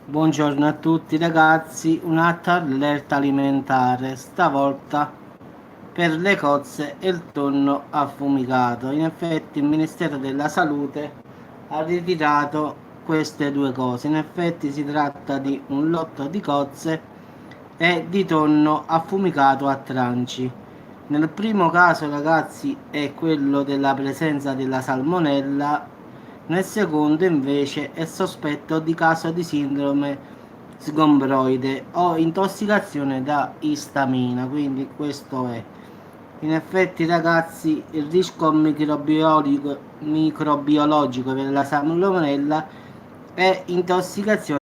Buongiorno a tutti ragazzi, un'altra allerta alimentare, stavolta per le cozze e il tonno affumicato. In effetti il Ministero della Salute ha ritirato queste due cose. In effetti si tratta di un lotto di cozze e di tonno affumicato a tranci. Nel primo caso ragazzi è quello della presenza della salmonella, nel secondo invece è sospetto di caso di sindrome sgombroide o intossicazione da istamina, quindi questo è. In effetti ragazzi il rischio microbiologico per la salmonella è intossicazione,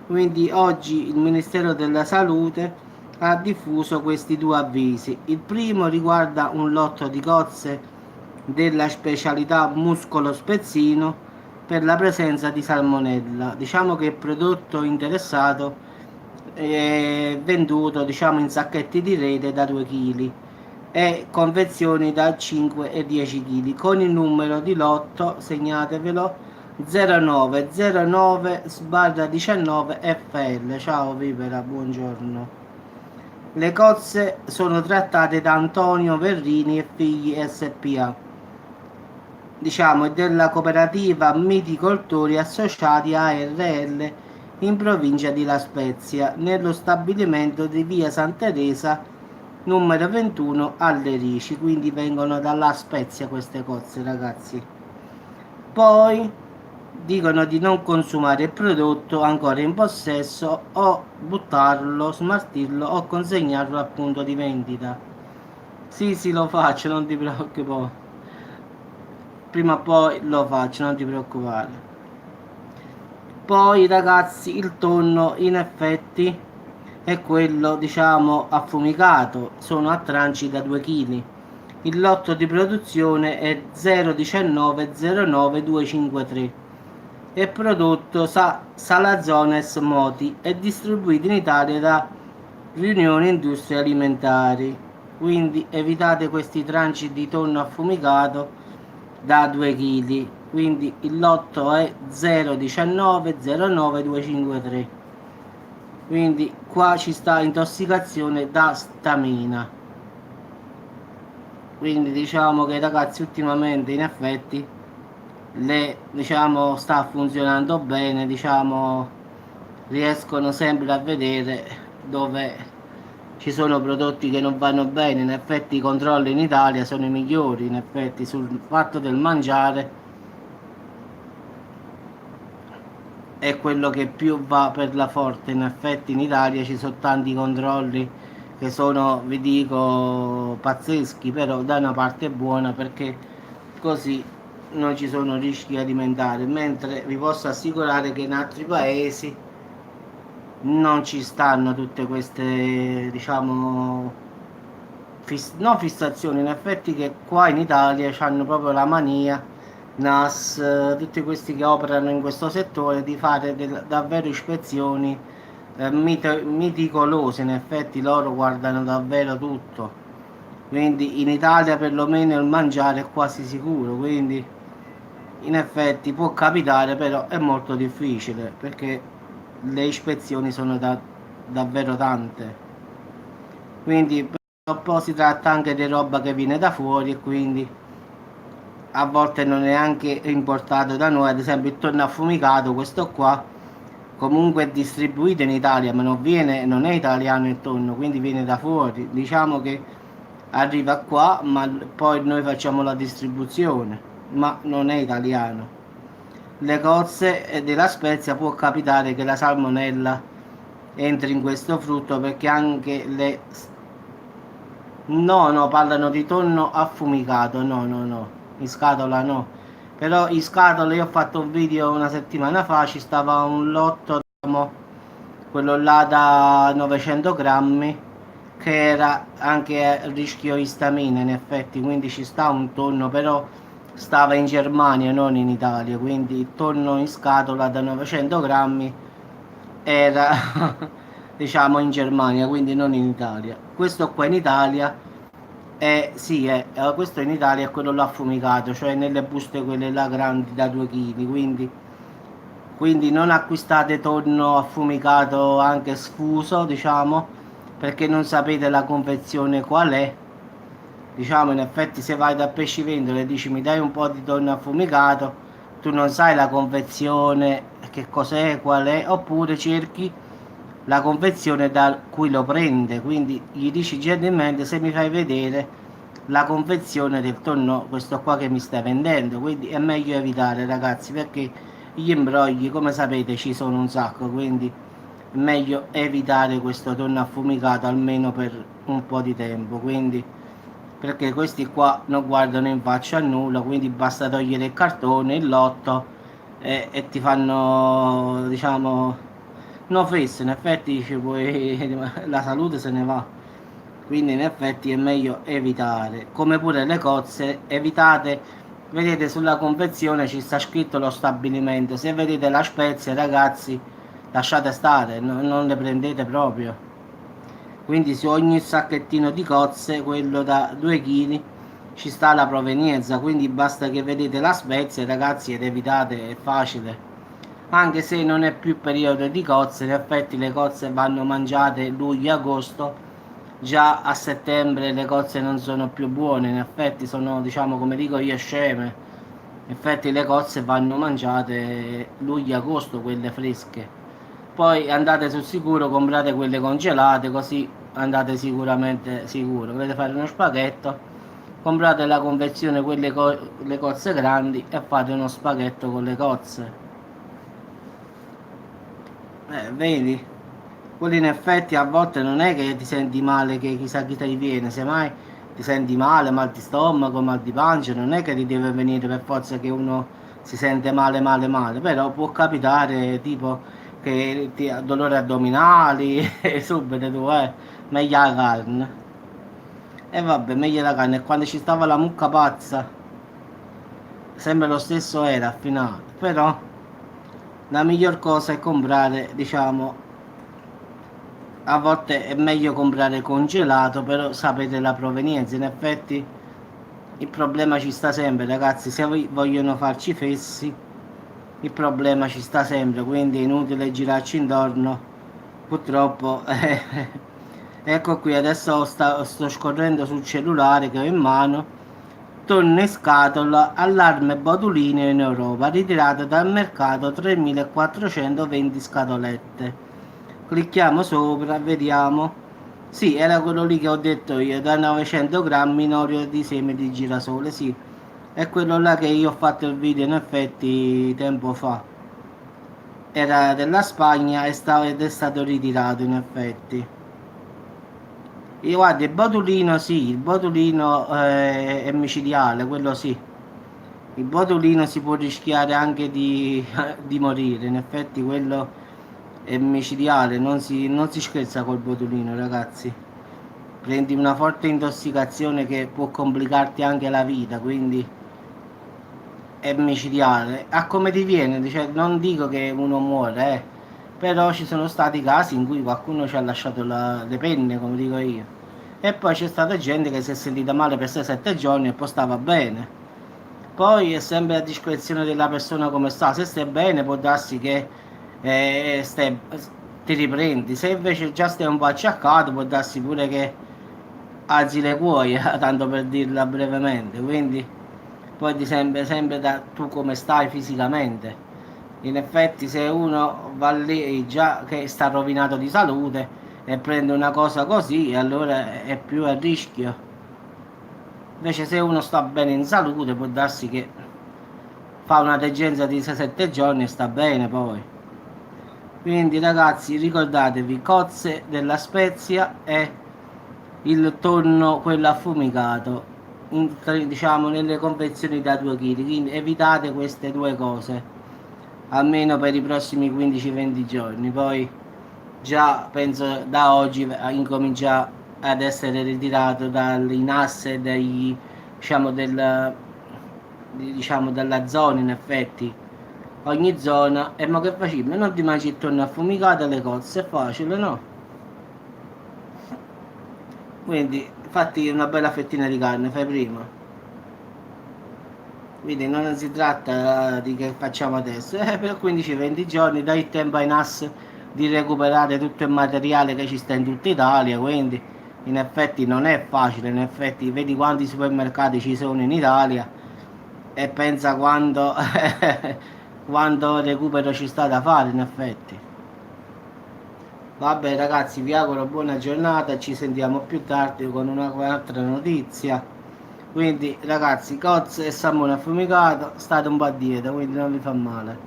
quindi oggi il Ministero della Salute ha diffuso questi due avvisi. Il primo riguarda un lotto di cozze della specialità muscolo spezzino per la presenza di salmonella. Diciamo che il prodotto interessato è venduto diciamo in sacchetti di rete da 2 kg e confezioni da 5 e 10 kg con il numero di lotto, segnatevelo, 0909/19 FL. Ciao Vipera, buongiorno. Le cozze sono trattate da Antonio Verrini e Figli SPA, diciamo, e della cooperativa Miticoltori Associati ARL in provincia di La Spezia, nello stabilimento di via Santa Teresa numero 21 alle Rici, quindi vengono dalla Spezia queste cozze ragazzi. Poi dicono di non consumare il prodotto ancora in possesso o buttarlo, smaltirlo o consegnarlo al punto di vendita. Sì, sì, lo faccio, non ti preoccupare. Prima o poi lo faccio, non ti preoccupare. Poi ragazzi, il tonno in effetti è quello diciamo affumicato, sono a tranci da 2 kg. Il lotto di produzione è 019 è prodotto Salazones Moti e distribuito in Italia da Riunione Industrie Alimentari. Quindi evitate questi tranci di tonno affumicato da 2 kg. Quindi il lotto è 019 09253. Quindi qua ci sta intossicazione da stamina. Quindi diciamo che ragazzi ultimamente in effetti le diciamo sta funzionando bene, diciamo riescono sempre a vedere dove ci sono prodotti che non vanno bene. In effetti i controlli in Italia sono i migliori, in effetti sul fatto del mangiare è quello che più va per la forte. In effetti in Italia ci sono tanti controlli che sono, vi dico, pazzeschi, però da una parte è buona perché così non ci sono rischi alimentari, mentre vi posso assicurare che in altri paesi non ci stanno tutte queste, diciamo, non fissazioni, in effetti che qua in Italia hanno proprio la mania, NAS, tutti questi che operano in questo settore, di fare davvero ispezioni meticolose, in effetti loro guardano davvero tutto. Quindi in Italia perlomeno il mangiare è quasi sicuro, quindi in effetti può capitare, però è molto difficile perché le ispezioni sono davvero tante. Quindi purtroppo si tratta anche di roba che viene da fuori e quindi a volte non è anche importato da noi. Ad esempio il tonno affumicato, questo qua comunque è distribuito in Italia, ma non è italiano il tonno, quindi viene da fuori. Diciamo che arriva qua, ma poi noi facciamo la distribuzione, ma non è italiano. Le cozze della Spezia può capitare che la salmonella entri in questo frutto perché anche le... No, no, parlano di tonno affumicato, no, no, no, in scatola no. Però in scatola io ho fatto un video una settimana fa, ci stava un lotto, diciamo, quello là da 900 grammi, che era anche a rischio istamina in effetti, quindi ci sta un tonno, però stava in Germania, non in Italia, quindi il tonno in scatola da 900 grammi era diciamo in Germania, quindi non in Italia. Questo qua in Italia sì, questo in Italia è quello là affumicato, cioè nelle buste quelle là grandi da 2 kg, quindi quindi non acquistate tonno affumicato anche sfuso, diciamo, perché non sapete la confezione qual è. Diciamo, in effetti, se vai da pescivendolo e dici mi dai un po' di tonno affumicato, tu non sai la confezione, che cos'è, qual è, oppure cerchi la confezione da cui lo prende, quindi gli dici gentilmente se mi fai vedere la confezione del tonno, questo qua che mi stai vendendo. Quindi è meglio evitare, ragazzi, perché gli imbrogli, come sapete, ci sono un sacco, quindi è meglio evitare questo tonno affumicato almeno per un po' di tempo. Quindi, perché questi qua non guardano in faccia a nulla, quindi basta togliere il cartone, il lotto e ti fanno, diciamo, no face. In effetti dice poi la salute se ne va, quindi in effetti è meglio evitare. Come pure le cozze, evitate. Vedete, sulla confezione ci sta scritto lo stabilimento, se vedete la Spezia, ragazzi, lasciate stare, non le prendete proprio. Quindi su ogni sacchettino di cozze, quello da 2 kg, ci sta la provenienza, quindi basta che vedete la Spezia, ragazzi, ed evitate, è facile. Anche se non è più periodo di cozze, in effetti le cozze vanno mangiate luglio-agosto, già a settembre le cozze non sono più buone, in effetti sono, diciamo, come dico io, sceme. In effetti le cozze vanno mangiate luglio-agosto, quelle fresche. Poi andate sul sicuro, comprate quelle congelate, così andate sicuramente sicuro. Volete fare uno spaghetto, comprate la confezione, quelle le cozze grandi, e fate uno spaghetto con le cozze. Vedi? Quello in effetti a volte non è che ti senti male, che chissà chi ti viene, semmai ti senti male, mal di stomaco, mal di pancia, non è che ti deve venire per forza che uno si sente male, male, male, però può capitare tipo che ti ha dolori addominali e subito tu, meglio la carne. E vabbè, meglio la carne. E quando ci stava la mucca pazza, sempre lo stesso era affinato, però la miglior cosa è comprare, diciamo, a volte è meglio comprare congelato, però sapete la provenienza. In effetti il problema ci sta sempre, ragazzi, se vogliono farci fessi, il problema ci sta sempre, quindi è inutile girarci intorno, purtroppo. Ecco qui, adesso sto scorrendo sul cellulare che ho in mano. Tonno in scatola, allarme botulino in Europa, ritirato dal mercato 3420 scatolette. Clicchiamo sopra, vediamo. Sì, era quello lì che ho detto io, da 900 grammi in olio di seme di girasole, sì. È quello là che io ho fatto il video in effetti tempo fa. Era della Spagna ed è stato ritirato in effetti. Io guarda, il botulino sì, il botulino è micidiale, quello sì. Il botulino si può rischiare anche di morire, in effetti quello è micidiale, non si scherza col botulino, ragazzi. Prendi una forte intossicazione che può complicarti anche la vita, quindi è micidiale. A come ti viene, cioè, non dico che uno muore, però ci sono stati casi in cui qualcuno ci ha lasciato le penne, come dico io. E poi c'è stata gente che si è sentita male per 6-7 giorni e poi stava bene. Poi è sempre a discrezione della persona come sta. Se stai bene può darsi che ti riprendi. Se invece già stai un po' acciaccato può darsi pure che alzi le cuoia, tanto per dirla brevemente. Quindi poi dipende sempre da tu come stai fisicamente. In effetti se uno va lì già che sta rovinato di salute e prende una cosa così, allora è più a rischio. Invece se uno sta bene in salute può darsi che fa una degenza di 6-7 giorni e sta bene poi. Quindi ragazzi, ricordatevi, cozze della Spezia e il tonno quello affumicato, diciamo nelle confezioni da 2 kg, quindi evitate queste due cose almeno per i prossimi 15-20 giorni. Poi già penso da oggi incomincia ad essere ritirato dai NAS e diciamo, diciamo dalla zona. In effetti ogni zona, e ma che facciamo? Non ti mangi il tonno affumicato e le cozze, è facile, no? Quindi fatti una bella fettina di carne, fai prima. quindi non si tratta di che facciamo adesso, per 15-20 giorni dai il tempo ai NAS di recuperare tutto il materiale che ci sta in tutta Italia, quindi in effetti non è facile, in effetti vedi quanti supermercati ci sono in Italia e pensa quanto, quanto recupero ci sta da fare in effetti. Vabbè ragazzi, vi auguro buona giornata, ci sentiamo più tardi con un'altra notizia. Quindi ragazzi, cozze e salmone affumicato, state un po' a dieta, quindi non vi fa male.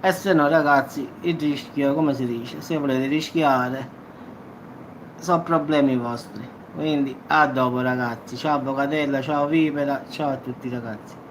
E se no ragazzi, il rischio, come si dice, se volete rischiare, sono problemi vostri. Quindi a dopo ragazzi, ciao Bocatella, ciao Vipera, ciao a tutti ragazzi.